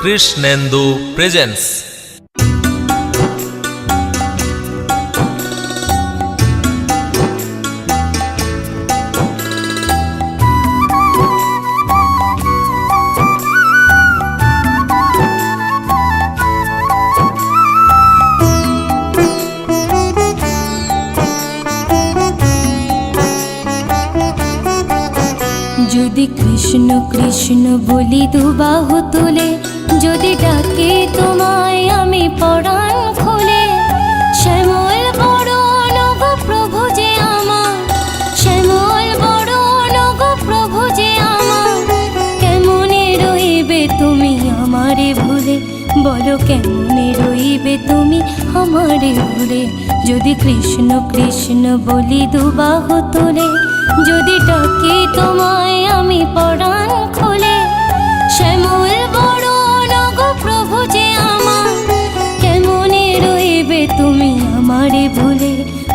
Krishnendu presence. যদি কৃষ্ণ কৃষ্ণ বলি দুবাহু তুলে, যদি ডাকে তোমায় আমি পরাণ খুলে, শ্যামল বরণ গো প্রভু যে আমার, শ্যামল বরণ গো প্রভু যে আমার, কেমনে রইবে তুমি আমারে ভুলে, বলো কেমনে রইবে তুমি আমারে ভুলে। যদি কৃষ্ণ কৃষ্ণ বলি দুবাহু তুলে, যদি ডাকি তোমায় আমি পরাণ খুলে, শ্যামল বরণ গো প্রভু যে আমার, কেমনে রইবে তুমি আমারে ভুলে,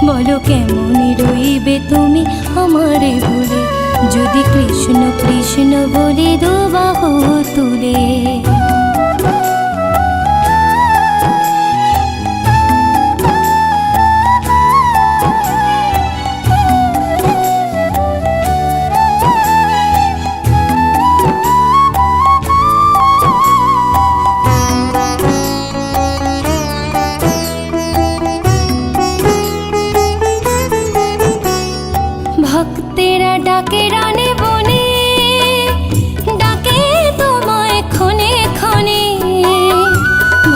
বলো কেমনে রইবে তুমি আমারে ভুলে। যদি কৃষ্ণ কৃষ্ণ বলি দুবাহু তুলে। ভক্তেরা ডাকে রানে বনে, ডাকে তোমায় ক্ষণে ক্ষণে,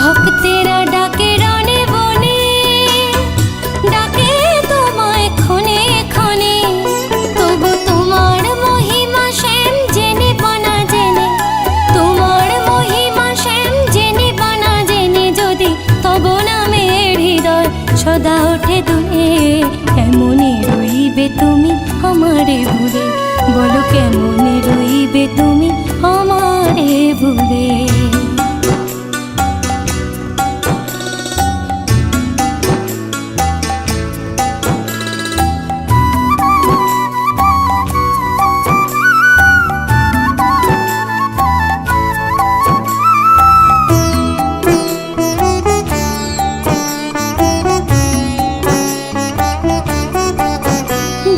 ভক্তেরা ডাকে রানে বনে, ডাকে তোমায় ক্ষণে ক্ষণে, তবু তোমার মহিমা শ্যাম জেনে বানা জেনে, তোমার মহিমা শ্যাম জেনে বানা জেনে, যদি তব নামের হৃদয় সদা ওঠে দুলে, কেমনে রইবে তুমি আমারে ভুলে, বলো কেমনে রইবে তুমি আমারে ভুলে।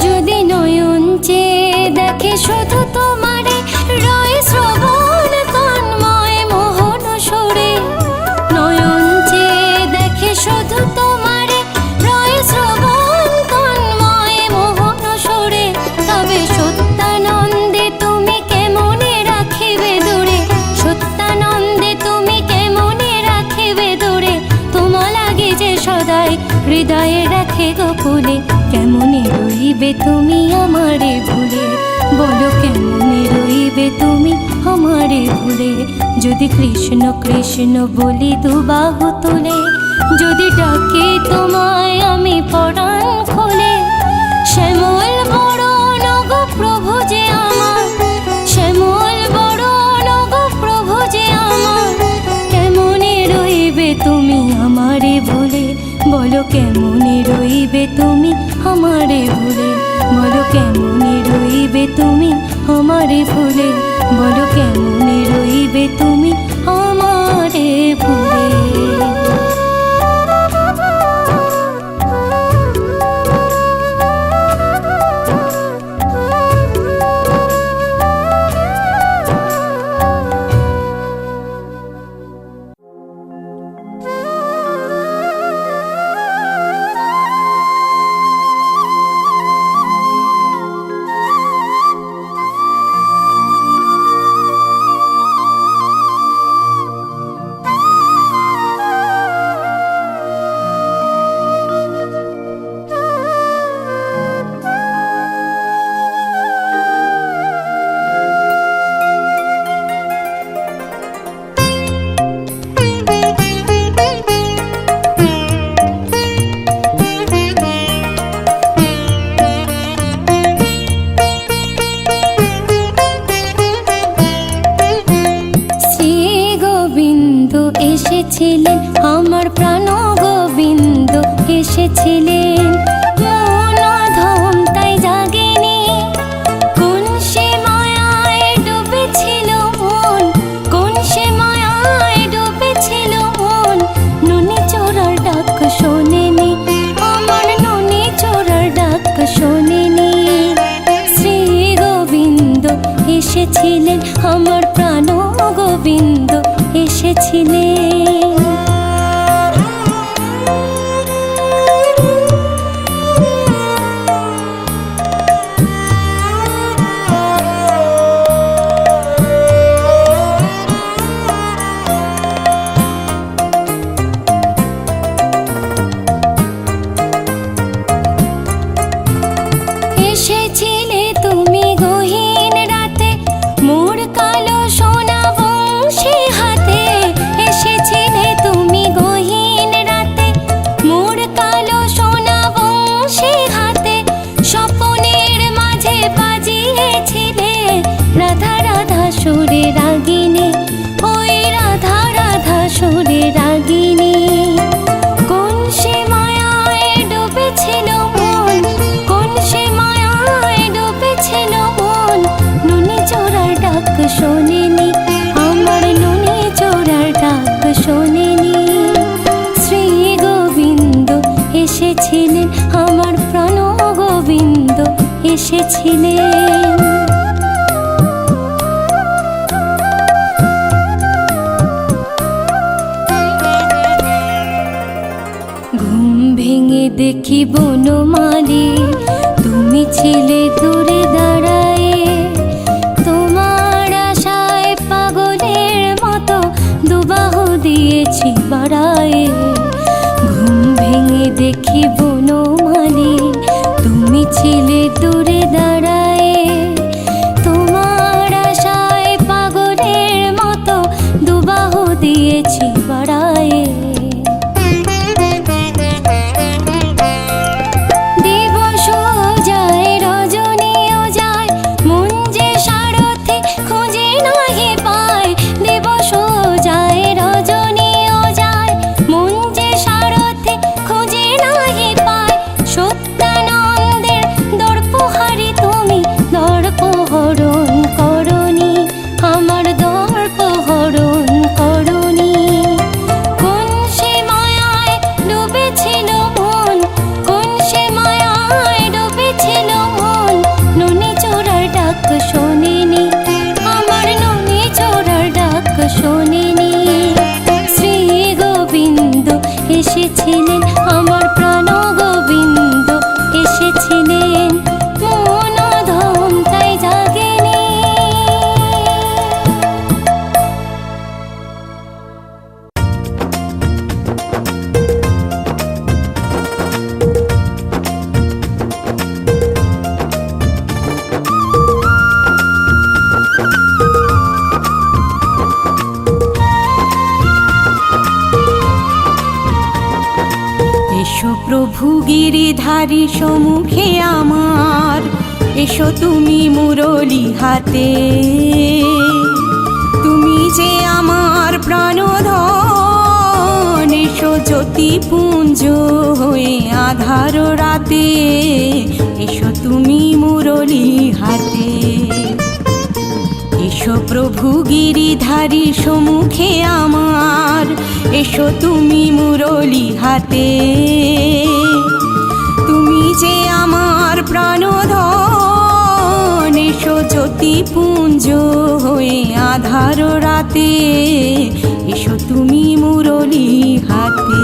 যদি নয়ন চেয়ে দেখে শুধু তোমারে, রয় শ্রবণ তন্ময় মোহন সুরে, নয়ন চেয়ে দেখে শুধু তোমারে, রয় শ্রবণ তন্ময় মোহন সুরে, তবে সত্যানন্দে তুমি কেমনে রাখিবে দূরে, সত্যানন্দে তুমি কেমনে রাখিবে দূরে, তোমা লাগে যে সদাই হৃদয়ে রাখে গোকুলে, কেমনে রইবে তুমি আমারে ভুলে, বলো কেমনে রইবে তুমি আমারে ভুলে। যদি কৃষ্ণ কৃষ্ণ বলি দুবাহু তুলে, যদি ডাকি তোমায় আমি পরাণ খুলে, শ্যামল বরণ গো প্রভু যে আমার, শ্যামল বরণ গো প্রভু যে আমার, কেমনে রইবে তুমি আমারে ভুলে, বলো কেমনে রইবে তুমি আমারে ভুলে, বলো কেমনে রইবে তুমি আমারে ভুলে, বলো কেমনে রইবে তুমি আমারে ভুলে। এসেছিলেন আমার প্রাণ গোবিন্দ, এসেছিলেন মন অধম তাই জাগেনি, কোন সে মায়ায় ডুবেছিল মন, কোন সে মায়ায় এসেছিলেন আমার প্রাণ গোবিন্দ এসেছিলেন। এসেছিলে তুমি গহীন রাতে মোর কালো সোনা বংশী হাতে। এসেছিলে তুমি গহীন রাতে মোর কালো সোনা বংশী হাতে। স্বপনের মাঝে বাজিয়েছিলে রাধা রাধা সুরে রাগিনী, ওই রাধা রাধা সুরে রাগিনী। কোন সে মায়ায় ডুবেছিল মন, কোন সে মায়ায় ডুবেছিল মন। নুনি চোরার ডাক শোনেনি, আমার নুনি চোরার ডাক শোনেনি। শ্রী গোবিন্দ এসেছিলেন আমার প্রাণ গোবিন্দ এসেছিলেন। ঘুম ভেঙে দেখি বনমালী তুমি ছিলে দূরে দাঁড়ায়ে। তোমার আশায় পাগলের মতো দুবাহু দিয়েছি বাড়ায়ে। ঘুম ভেঙে দেখি বনমালী তুমি ছিলে দূরে দাঁড়ায়ে। তোমার আশায় পাগলের মতো দুবাহু দিয়েছি বাড়ায়ে। এসেছিলেন আমার প্রাণ গোবিন্দ এসেছিলেন, মন ধম তাই জাগেনি। এসো প্রভু গিরিধারী সম্মুখে আমার, এসো তুমি মুরলী হাতে। তুমি যে আমার প্রাণধন, এসো জ্যোতিপুঞ্জ হয়ে আধার রাতে। এসো তুমি মুরলী হাতে। এসো প্রভু গিরিধারী সম্মুখে আমার, এসো তুমি মুরলী হাতে। তুমি যে আমার প্রাণধন, এসো জ্যোতিপুঞ্জ হয়ে আধার রাতে। এসো তুমি মুরলী হাতে।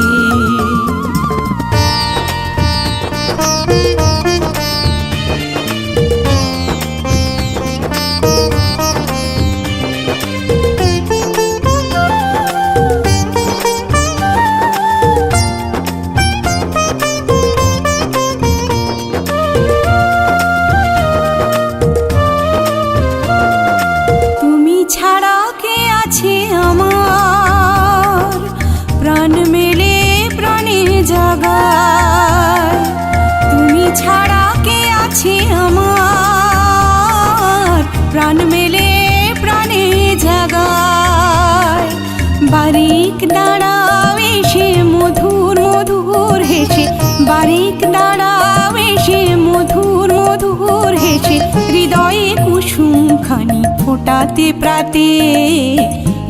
প্রাণ মেলে প্রাণে জাগায়। বারিক দাঁড়াও এসে মধুর মধুর হেসে, বারিক দাঁড়াও এসে মধুর মধুর হেসে। হৃদয়ে কুসুম খানি ফোটাতে প্রাতে,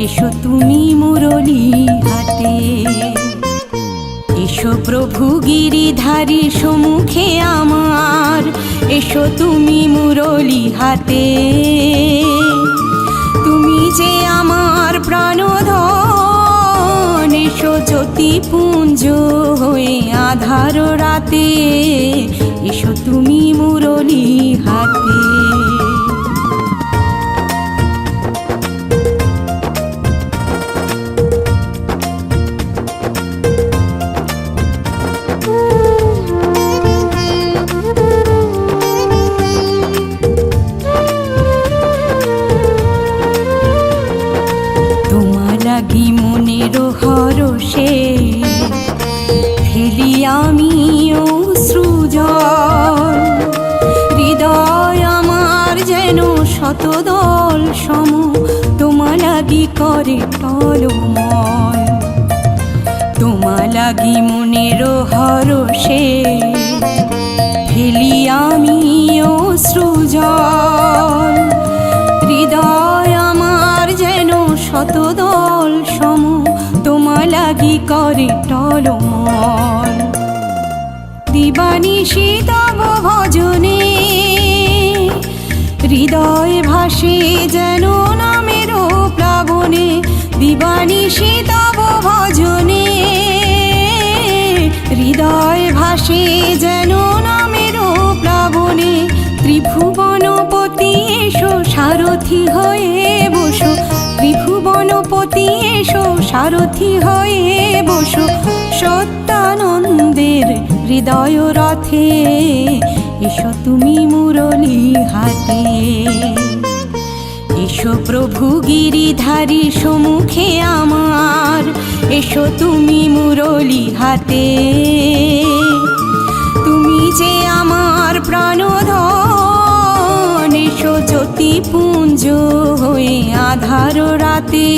এসো তুমি মুরলী হাতে। এসো প্রভু গিরিধারী সম্মুখে আমার, এসো তুমি মুরলী হাতে। তুমি যে আমার প্রাণধন, এসো জ্যোতিপুঞ্জ হয়ে আধার রাতে, এসো তুমি মুরলী হাতে। লাগি মনের হরষে ফেলি আমি অশ্রুজল, হৃদয় আমার যেন শতদল সম, তোমা লাগি করে টলমল। তোমা লাগি মনের হরষে ফেলি আমি অশ্রুজল, হৃদয় আমার যেন শতদল সম, তোমা লাগি করে টলমল। দিবানিশি তব ভজনে হৃদয় ভাসে যেন নামের প্লাবনে, দিবানিশি তব ভজনে হৃদয় ভাসে যেন নামের প্লাবনে। ত্রিভুবনপতি এসো সারথি হয়ে বসো, ত্রিভুবনপতি এসো সারথি হয়ে বসো, সত্যানন্দের হৃদয় রথে, এসো তুমি মুরলী হাতে। এসো প্রভু গিরিধারী সম্মুখে আমার, এসো তুমি মুরলী হাতে। তুমি যে আমার প্রাণধন, এসো জ্যোতিপুঞ্জ হয়ে আধার রাতে,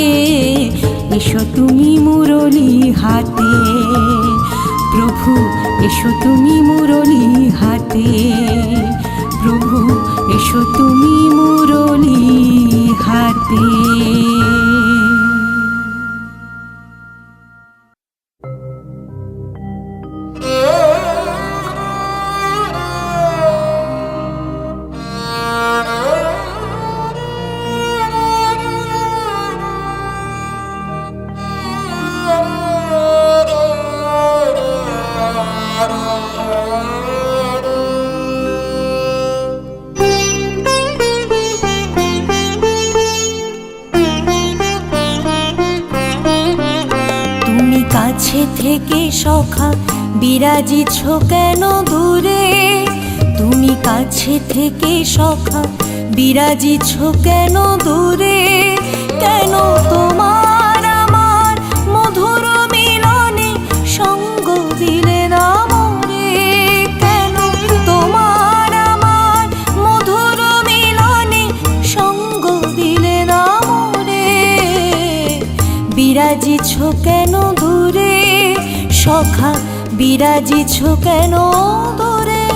এসো তুমি মুরলী হাতে। প্রভু এসো তুমি মুরলী হাতে, প্রভু এসো তুমি মুরলী হাতে। কাছে থেকে সখা বিরাজিছ কেন দূরে, তুমি কাছে থেকে সখা বিরাজিছ কেন দূরে, কেন তোমার আমার মধুর মিলনে সঙ্গ দিলে না মোরে, কেন তোমার আমার মধুর মিলনে সঙ্গ দিলে না মোরে। বিরাজিছ কেন দূরে সখা, বিরাজিছ কেন দূরে।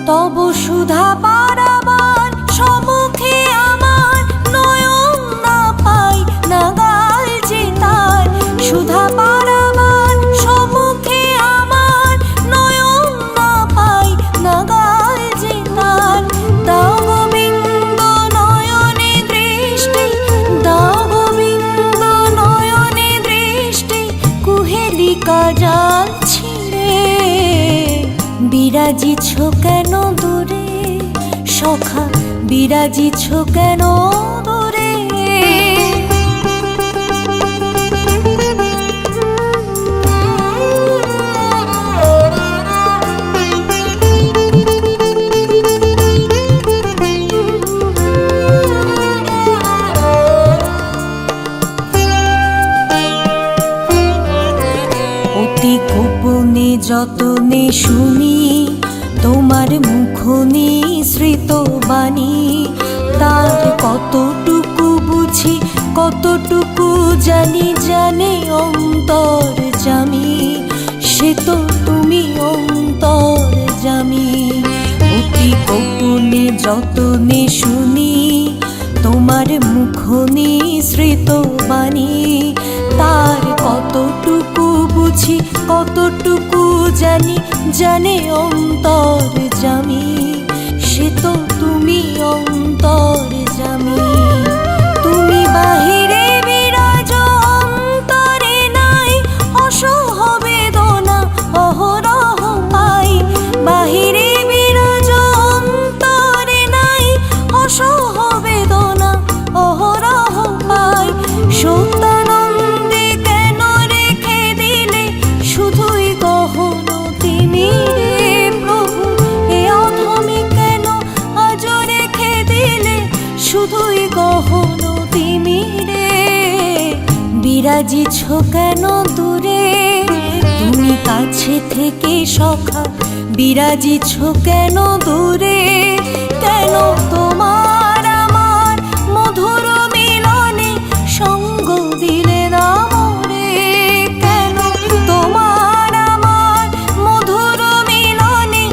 তব সুধা পারাবার সম্মুখে আমার নয়ন না পাই নাগাল যে তার, সুধা পারাবার সম্মুখে আমার নয়ন না পাই নাগাল যে তার। দাও গোবিন্দ নয়নে দৃষ্টি, দাও গোবিন্দ নয়নে দৃষ্টি, কুহেলিকা জাল ছিঁড়ে। বিরাজিছ কেন দূরে সখা, বিরাজিছ কেন দূরে। অতি গোপনে যতনে শুনি তোমার মুখ নিঃসৃত বাণী, তার কতটুকু বুঝি কতটুকু জানি জানে অন্তর জামি, সে তো তুমি অন্তর জামি। অতি গোপনে যতনে শুনি তোমার মুখ নিঃসৃত বাণী, তার কতটুকু বুঝি কতটুকু জানি জানে অন্তর জামি, সে তো তুমি অন্তর জামি। তুমি বাহিরে বিরাজ অন্তরে নাই, অসহ বেদনা অহরহ পাই। বাহিরে বিরাজ অন্তরে নাই, অসহ বেদনা অহরহ পাই। সত্যানন্দে কেন রেখে দিলে শুধুই গহন তুমি রে প্রভু, এ অধমে কেন আজ রেখে দিলে শুধুই গহন তুমি রে। বিরাজিছ কেন দূরে তুমি কাছে থেকে সখা, বিরাজিছ কেন দূরে, কেন তোমার আমার মধুর মিলনে সঙ্গ দিলে না মোরে। কেন তোমার আমার মধুর মিলনে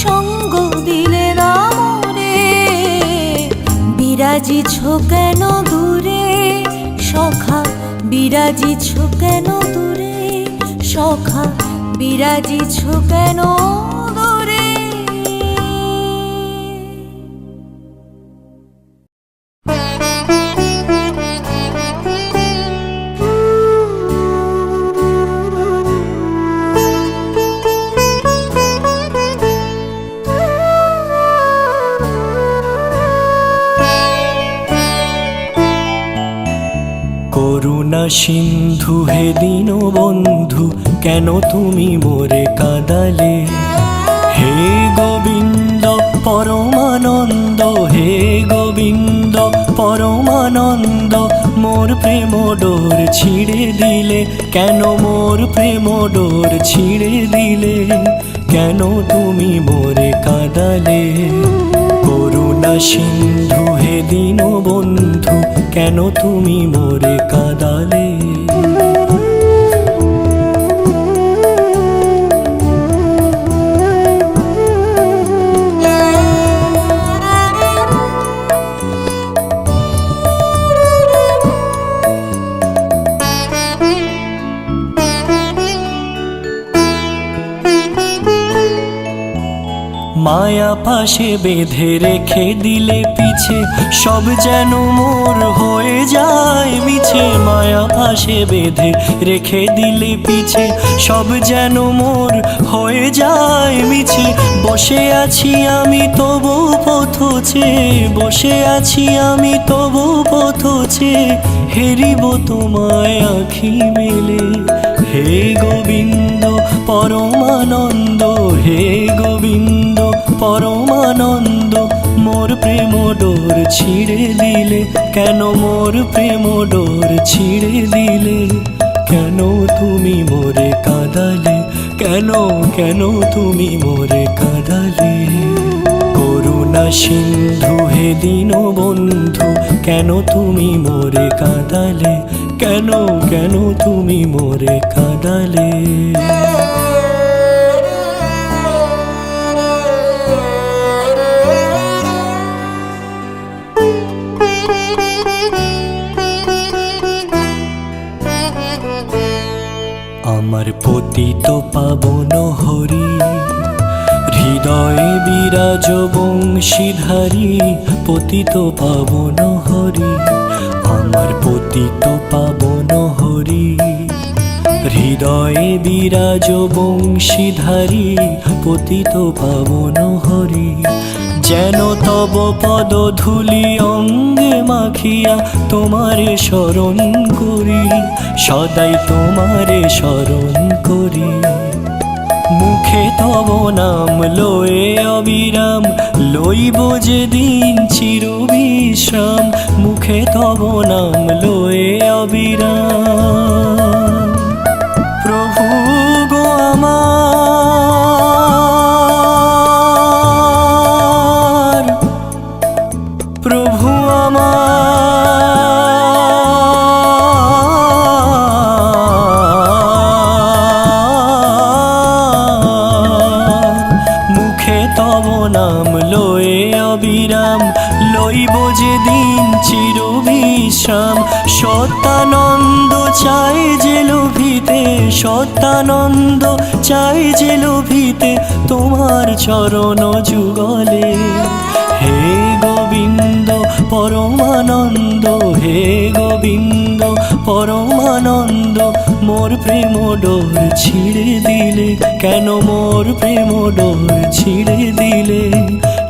সঙ্গ দিলে না মোরে। বিরাজিছ কেন দূরে সখা, বিরাজিছ কেন দূরে সখা, বিরাজিছ কেন দূরে। করুণা সিন্ধু হে দীন বন্ধু, কেন তুমি মোরে কাঁদালে। হে গোবিন্দ পরমানন্দ, হে গোবিন্দ পরমানন্দ, মোর প্রেম ডোর ছিঁড়ে দিলে কেন, মোর প্রেম ডোর ছিঁড়ে দিলে কেন তুমি মোরে কাঁদালে। করুণা সিন্ধু হে দীন বন্ধু, কেন তুমি মোরে কাঁদালে। মায়া পাশে বেঁধে রেখে দিলে পিছে, সব যেন মোর হয়ে যায় মিছে। মায়া পাশে বেঁধে রেখে দিলে পিছে, সব যেন মোর হয়ে যায় মিছে। বসে আছি আমি তবু পথছে, বসে আছি আমি তবু পথছে, হেরিব তোমায় আঁখি মেলে। হে গোবিন্দ পরমানন্দ, হে গোবিন্দ পরমানন্দ, মোর প্রেম ডোর ছিঁড়ে দিলে কেন, মোর প্রেম ডোর ছিঁড়ে দিলে কেন তুমি মোরে কাঁদালে। কেন কেন তুমি মোরে কাঁদালে। করুণা সিন্ধু হে দীন বন্ধু, কেন তুমি মোরে কাঁদালে। কেন কেন তুমি মোরে কাঁদালে। আমার পতিত পাবন হরি, হৃদয়ে বিরাজ বংশীধারী। পতিত পাবন হরি, আমার পতিত পাবন হরি, হৃদয়ে বিরাজ বংশীধারী। পতিত পাবন হরি, যেন তব পদ ধূলি অঙ্গে মাখিয়া তোমারে স্মরণ করি, সদাই তোমারে স্মরণ করি। মুখে তব নাম লয়ে অবিরাম, লইব যেদিন চির বিশ্রাম। মুখে তব নাম লয়ে অবিরাম। প্রভু গো আমার, প্রভু আমার, তব নাম লয়ে অবিরাম লইব যে দিন চির বিশ্রাম। সত্যানন্দ চাই যে লোভিতে, সত্যানন্দ চাই যে লোভিতে তোমার চরণ যুগলে। হে গোবিন্দ পরমানন্দ, হে গোবিন্দ পরমানন্দ, মোর প্রেম ডোর ছিঁড়ে দিলে কেন, মোর প্রেম ডোর ছিঁড়ে দিলে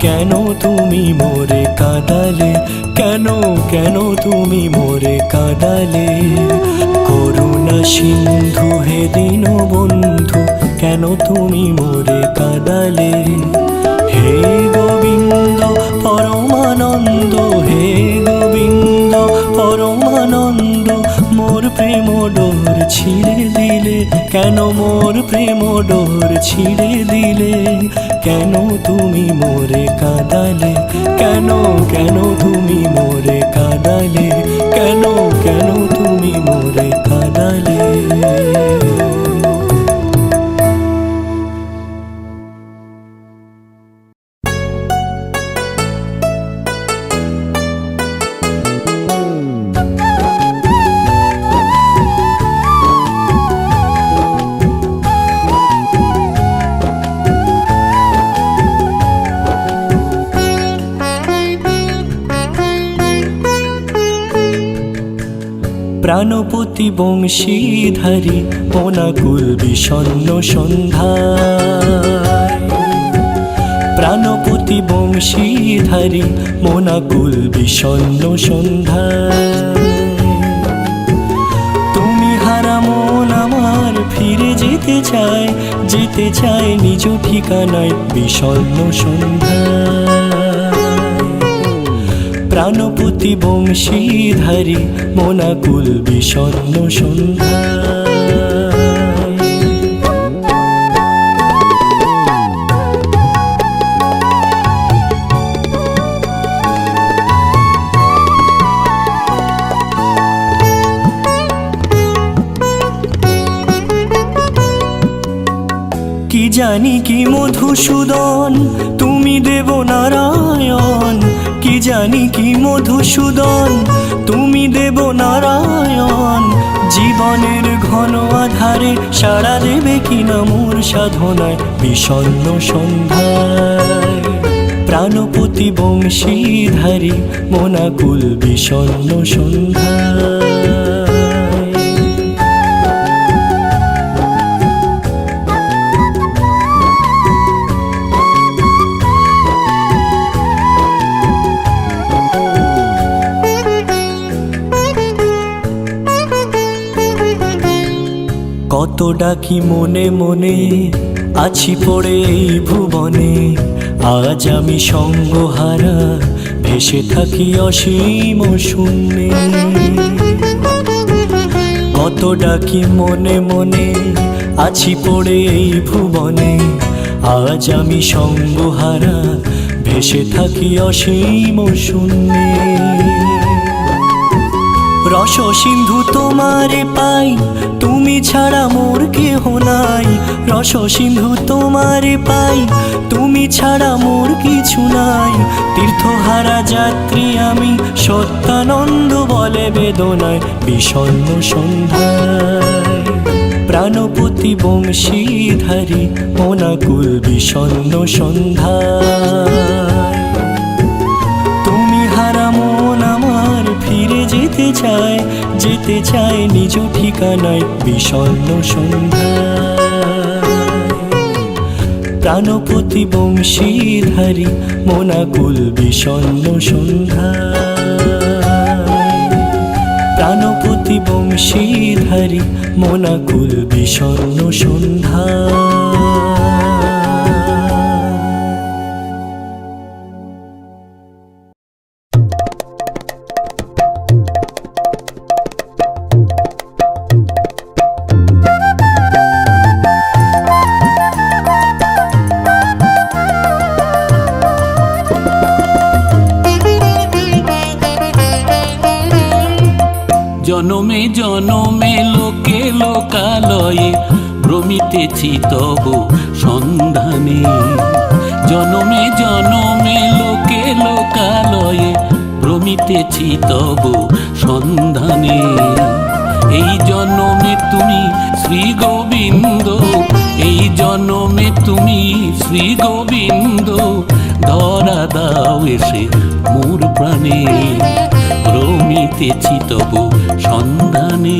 কেন, তুমি মোরে কাঁদালে কেন, কেন তুমি মোরে কাঁদালে। করুণা সিন্ধু হে দীন বন্ধু, কেন তুমি মোরে কাঁদালে। হে গোবিন্দ পরমানন্দ, হে গোবিন্দ পরমানন্দ, মোর প্রেম ডোর ছিঁড়ে দিলে কেন, মোর প্রেম ডোর ছিঁড়ে দিলে কেন, তুমি মোরে কাঁদালে কেন, কেন তুমি মোরে কাঁদালে কেন, কেন তুমি মোরে কাঁদালে। প্রাণপতি বংশীধারী অনাকুল বিষণ্ণ সন্ধ্যায়, প্রাণপতি বংশীধারী মোনাকুল বিষণ্ণ সন্ধ্যায়। তুমি হারা মন আমার ফিরে যেতে চায়, যেতে চায় নিজ ঠিকানায় বিষণ্ণ সন্ধ্যায়। প্রাণপতি বংশীধারী মোনাকুল বিষণ্ণ সন্ধ্যায়। কি জানি কি মধুসূদন তুমি দেব নারায়ণ, কি জানি কি মধুসূদন তুমি দেব নারায়ণ। জীবনের ঘন আধারে সাড়া দেবে কিনা মোর সাধনায় বিষণ্ণ সন্ধ্যায়। প্রাণপতি বংশীধারী মোনাকুল বিষণ্ণ সন্ধ্যায়। কত ডাকি মনে মনে আছি পড়ে এই ভুবনে, আজ আমি সঙ্গহারা ভেসে থাকি অসীম শূন্যে। কত ডাকি মনে মনে আছি পড়ে এই ভুবনে, আজ আমি সঙ্গহারা ভেসে থাকি অসীম শূন্যে। রস সিন্ধু তোমারে পাই তুমি ছাড়া মোর কেহ নাই, রস সিন্ধু তোমারে পাই তুমি ছাড়া মোর কিছু নাই। তীর্থহারা যাত্রী আমি সত্যানন্দ বলে বেদনায় বিষণ্ণ সন্ধ্যায়। প্রাণপতি বংশীধারী অনাকুল বিষণ্ণ সন্ধ্যায়। তুমি হারা মন আমার ফিরে যেতে চায়, যেতে চায় নিজ ঠিকানায় বিষণ্ণ সন্ধ্যায়। প্রাণপতি বংশীধারী মোনাকুল বিষণ্ণ সন্ধ্যায়। প্রাণপতি বংশীধারী মোনাকুল বিষণ্ণ সন্ধ্যায়। জনমে জনমে লোকে লোকালয়ে ভ্রমিতেছি তব সন্ধানে, জনমে জনমে লোকে লোকালয়ে ভ্রমিতেছি তব সন্ধানে। এই জনমে তুমি শ্রী গোবিন্দ, এই জনমে তুমি শ্রী গোবিন্দ, ধরা দাও এসে মোর প্রাণে, ভ্রমিতেছি তব সন্ধানে।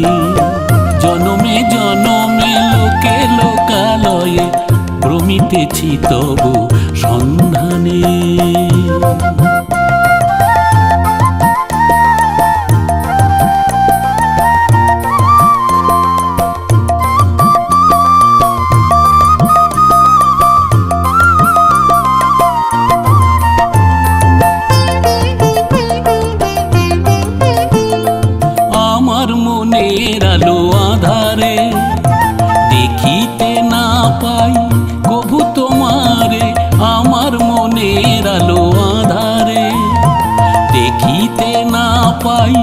জনমে জনমে লোকে লোকালয়ে ভ্রমিতেছি তব সন্ধানে। আমার মনের আলো আধারে দেখিতে না পাই কভু তোমারে, আমার মনের আলো আধারে দেখিতে না পাই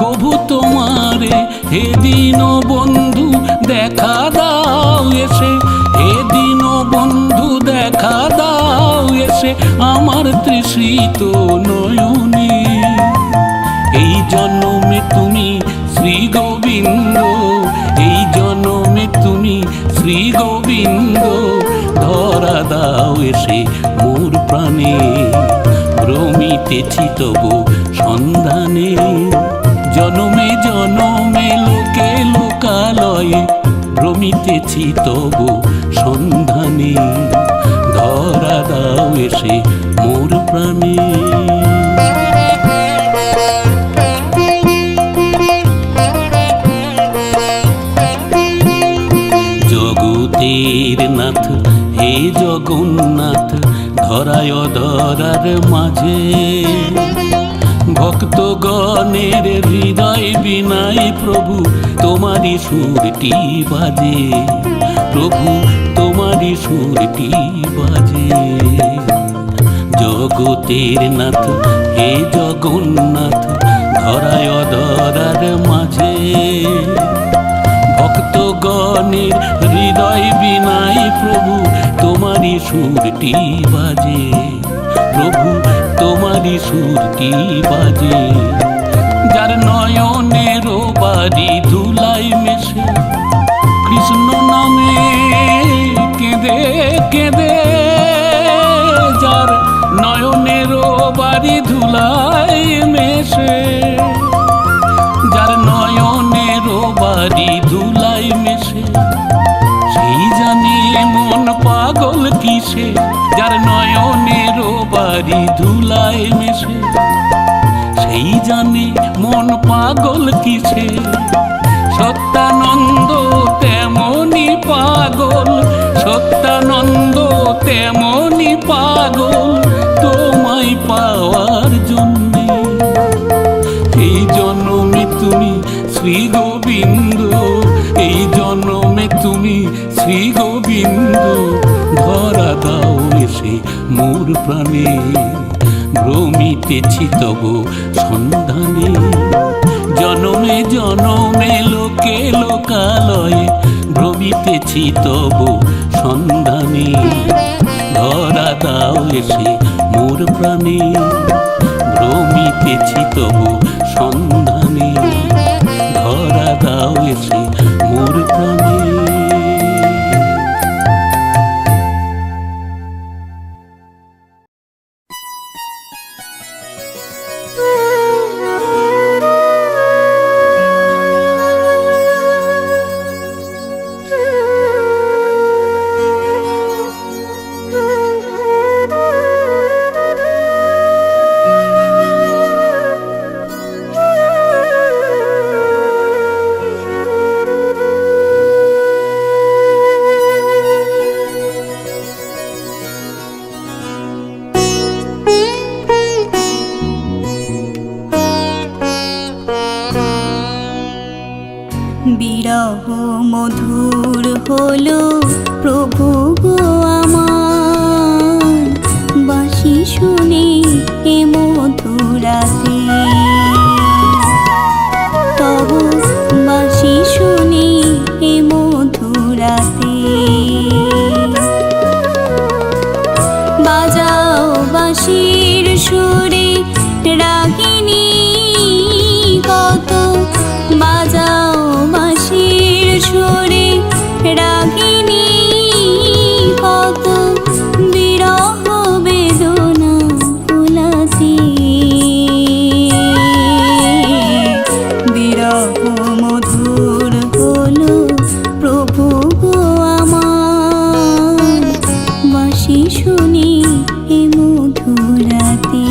কভু তোমারে। হে দিন বন্ধু দেখা দাও এসে, হে দিন বন্ধু দেখা দাও এসে আমার তৃষিত নয়নে। এই জন্মে তুমি শ্রী গোবিন্দ, এই জন্মে তুমি শ্রী গোবিন্দ, ধরা দাও এসে মোর প্রাণে, ভ্রমিতেছি তব সন্ধানে। জনমে জনমে লোকে লোকালয়ে ভ্রমিতেছি তব সন্ধানে, ধরা দাও এসে মোর প্রাণে। জগতের নাথ হে জগন্নাথ, ধরায় ধরার মাঝে ভক্তগণের হৃদয় বিনায় প্রভু তোমারি সুরটি বাজে, প্রভু তোমারি সুরটি বাজে। জগতের নাথ হে জগন্নাথ, ধরায় ধরার মাঝে ভক্তগণের হৃদয় বিনায় প্রভু তোমারি সুরটি বাজে, প্রভু তোমারি সুরটি বাজে। যার নয়নের বাড়ি ধুলাই মেশে কৃষ্ণ নামে কেঁদে কেঁদে, যার নয়নের বাড়ি ধুলাই মেশে, যার নয়নের বাড়ি ধুলাই মেশে, সেই জানে মন পাগল কিসে। যার নয়নের বাড়ি ধুলাই মেশে, সেই জানে মন পাগল কিসে। সত্যানন্দ তেমনি পাগল, সত্যানন্দ তেমনি পাগল তোমায় পাওয়ার জন্যে। এই জন্মে তুমি শ্রী গোবিন্দ, এই জন্মে তুমি শ্রী গোবিন্দ, ধরা দাও এসে মোর প্রাণে, ভ্রমিতেছি তব সন্ধানে। জনমে জনমে লোকে লোকালয়ে ভ্রমিতেছি তব সন্ধানে, ধরা দাও এসে মোর প্রাণে, ভ্রমিতেছি তব সন্ধানে, ধরা দাও এসে মোর প্রাণে। বিরহ মধুর হলো প্রভু গো আমার, বাঁশি শুনে এ মধুরাতে, তব বাঁশি শুনে এ মধুরাতে। বাজা বাঁশি শুনি এ মধুরাতে।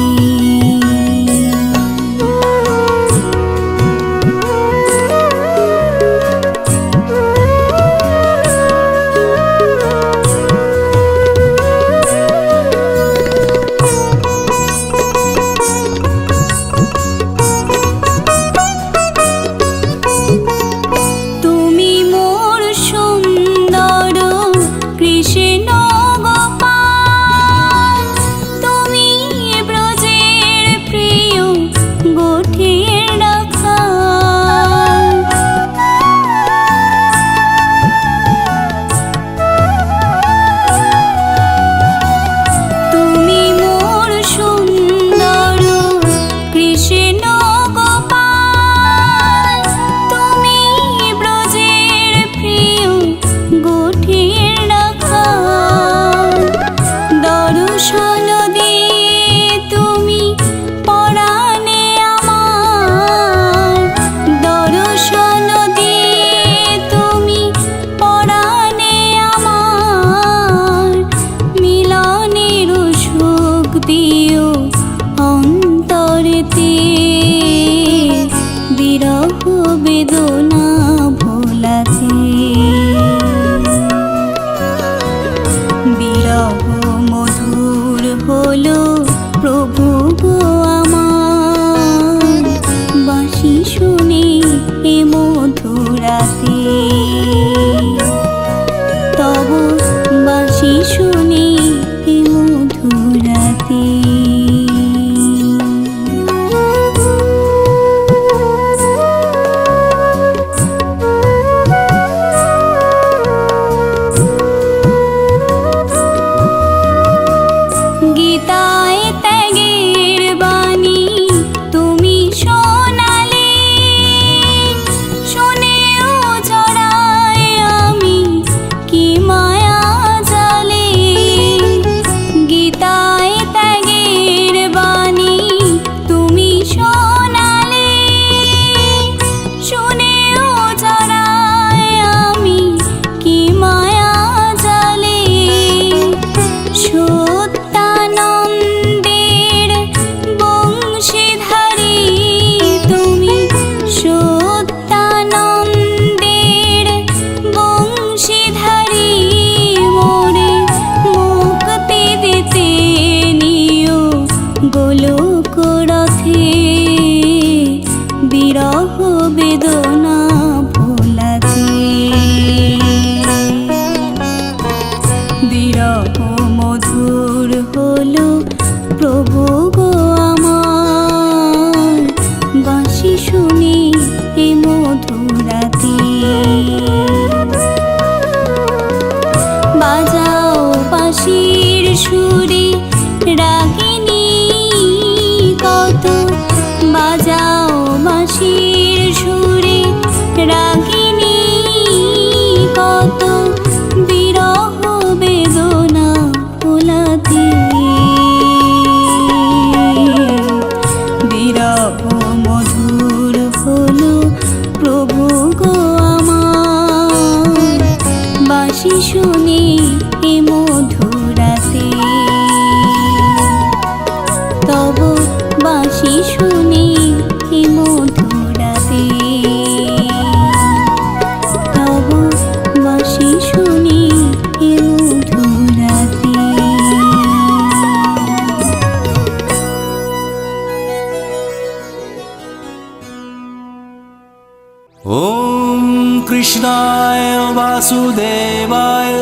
कृष्णाय वासुदेवाय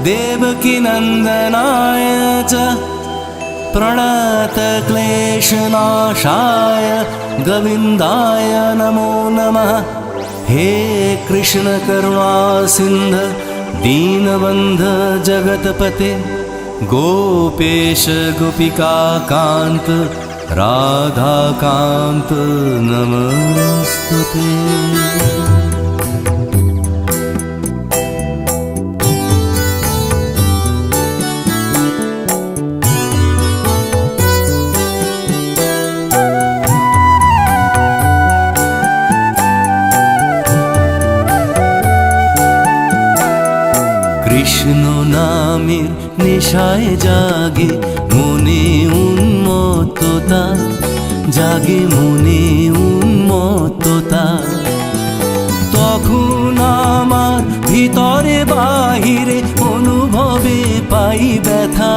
देवकीनन्दनाय च प्रणतक्लेशनाशाय गोविन्दाय नमो नमः। हे कृष्ण करुणा सिन्ध दीनबन्ध जगतपते गोपेश गोपिका कान्त राधाकान्त नमस्तुते। কৃষ্ণ নামের নেশায় জাগে মনে উন্মত্ততা, জাগে মনে উন্মত্ততা। তখন আমার ভিতরে বাহিরে অনুভবে পাই ব্যথা,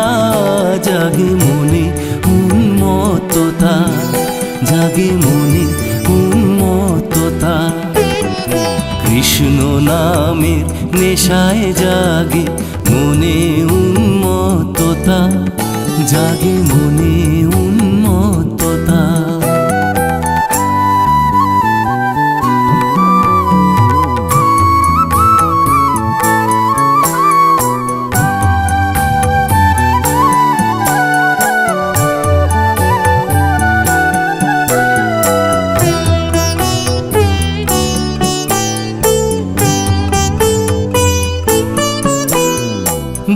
জাগে মনে উন্মত্ততা, জাগে মনে উন্মত্ততা। কৃষ্ণ নামের নেশায় জাগে মনে উন্মত্ততা, জাগে মনে উন্মত্ততা।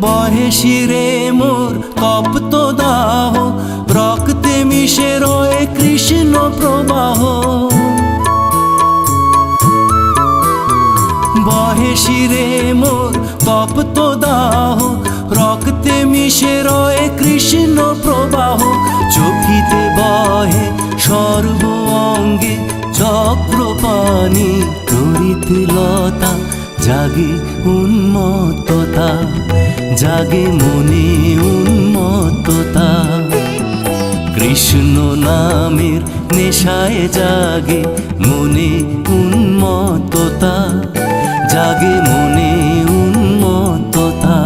বহে শিরে মোর তপ্ত দাহ, রক্তে মিশে রয়ে কৃষ্ণ প্রবাহ। বহে শিরে মোর তপ্ত দাহ, রক্তে মিশে রয়ে কৃষ্ণ প্রবাহ। চকিতে বহে সর্ব অঙ্গে চক্রপাণি, তড়িৎ লতা জাগে উন্মত্ততা, জাগে মনে উন্মত্ততা। কৃষ্ণ নামের নেশায় জাগে মনে উন্মত্ততা, জাগে মনে উন্মত্ততা।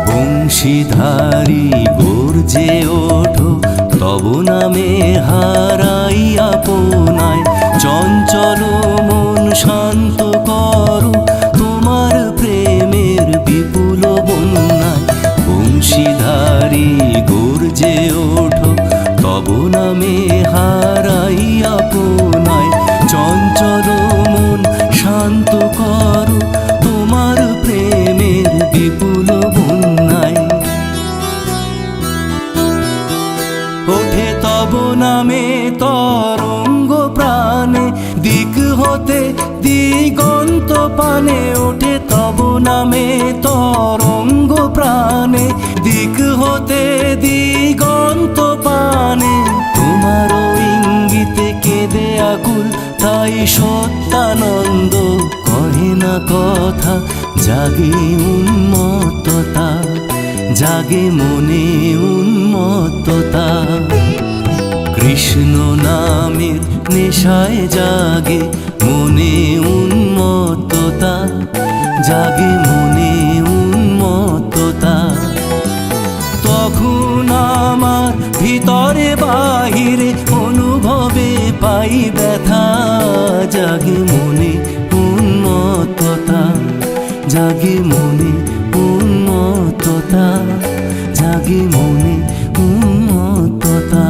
বংশীধারী গর্জে ওঠো তব নামে হারাই আপনায়, চঞ্চল মন শান্ত করো তোমার প্রেমের বিপুল বন্যায়। বংশীধারী গর্জে ওঠো তব নামে হারাই আপনায়, চঞ্চল মন শান্ত করো তোমার প্রেমের বিপুল বন্যায়। ওঠে তব নামে তরঙ্গ প্রাণে, দিক হতে দিগন্ত পানে। ওঠে তব নামে তরঙ্গ প্রাণে, দিক হতে দিগন্ত পানে। তোমার ইঙ্গিতে কেঁদে আকুল তাই সত্যানন্দ, কহে না কথা জাগে উন্মত্ততা, জাগে মনে উন্মত্ততা। কৃষ্ণ নামের নেশায় জাগে মনে উন্মত্ততা, জাগে মনে উন্মত্ততা। তখন আমার ভিতরে বাহিরে অনুভবে পাই ব্যথা, জাগে মনে উন্মত্ততা, জাগে মনে উন্মত্ততা, জাগে মনে উন্মত্ততা।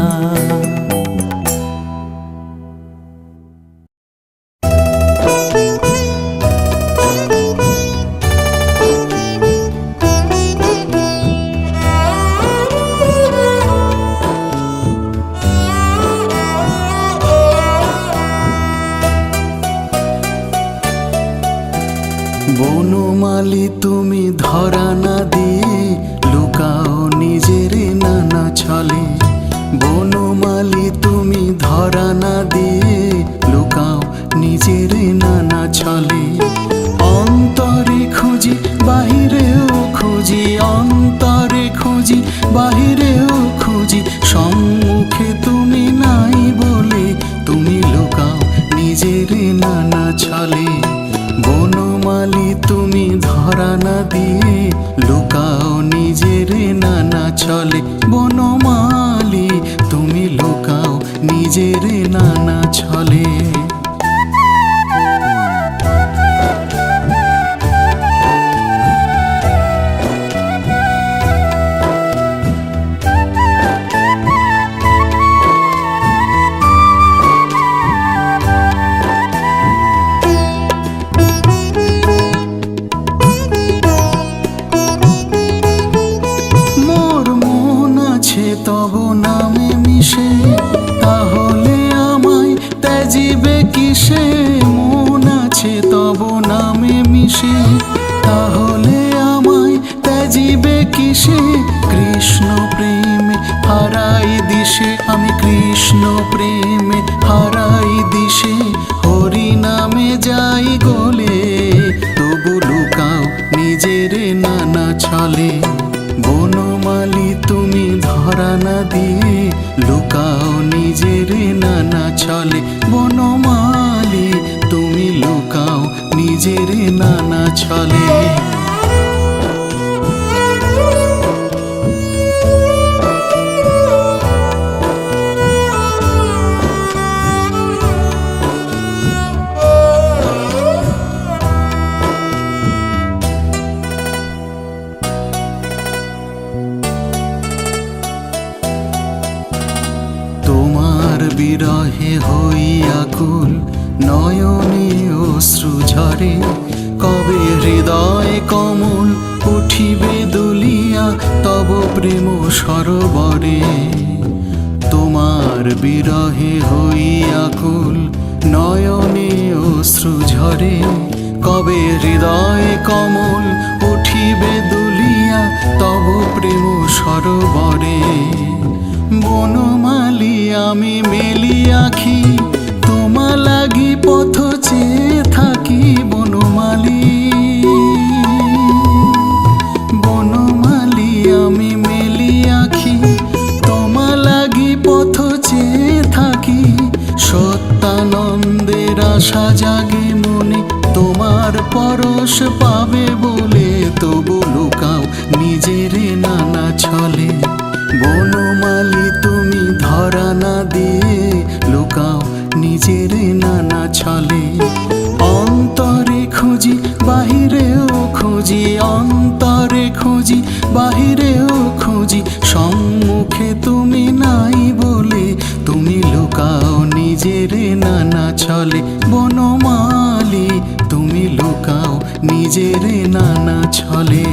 বনমালী তুমি ধরা না দিয়ে লুকাও নিজের নানা ছলে। বনমালী তুমি ধরা না দিয়ে লুকাও নিজের নানা ছলে। অন্তরে খুঁজি বাহিরেও খুঁজি, অন্তরে খুঁজি বাহিরেও খুঁজি, সম্মুখে তুমি নাই বলে তুমি লুকাও নিজের নানা ছলে। বনমালী তুমি ধরা না দিয়ে লুকাও নিজের নানা ছলে। বনমালী তুমি লুকাও নিজের নানা ছলে। কিসে মন আছে তব নামে মিশে, তাহলে আমায় ত্যাজিবে কিসে? কৃষ্ণ প্রেমে হারাই দিশে, আমি কৃষ্ণ প্রেমে হারাই দিশে, হরি নামে যাই গলে, তবু লুকাও নিজের নানা ছলে। বনমালী তুমি ধরা না দিয়ে লুকাও নিজের নানা ছলে, বনমালী তুমি লুকাও নিজের নানা ছলে। তোমার বিরহে হই আকুল, নয়নে অশ্রু ঝরে, কবে হৃদয় কমল উঠিবে দুলিয়া তব প্রেম সরোবরে। তোমার বিরহে হই আকুল, নয়নে অশ্রু ঝরে, কবে হৃদয় কমল উঠিবে দুলিয়া তব প্রেম সরোবরে। বনমালী আমি মেলি আখি, তোমা লাগি পথ চেয়ে থাকি, বনমালী। বনমালী আমি মেলি আখি, তোমা লাগি পথ চেয়ে থাকি, সত্যানন্দের আশা জাগে মনে, তোমার পরশ পাবে বলে, তবু লুকাও নিজের নানা ছলে। বনমালী তুমি ধরা না দিয়ে লুকাও নিজের নানা ছলে। অন্তরে খুঁজি বাহিরেও খুঁজি, অন্তরে খুঁজি বাহিরেও খুঁজি, সম্মুখে তুমি নাই বলে, তুমি লুকাও নিজের নানা ছলে। বনমালী তুমি লুকাও নিজের নানা ছলে।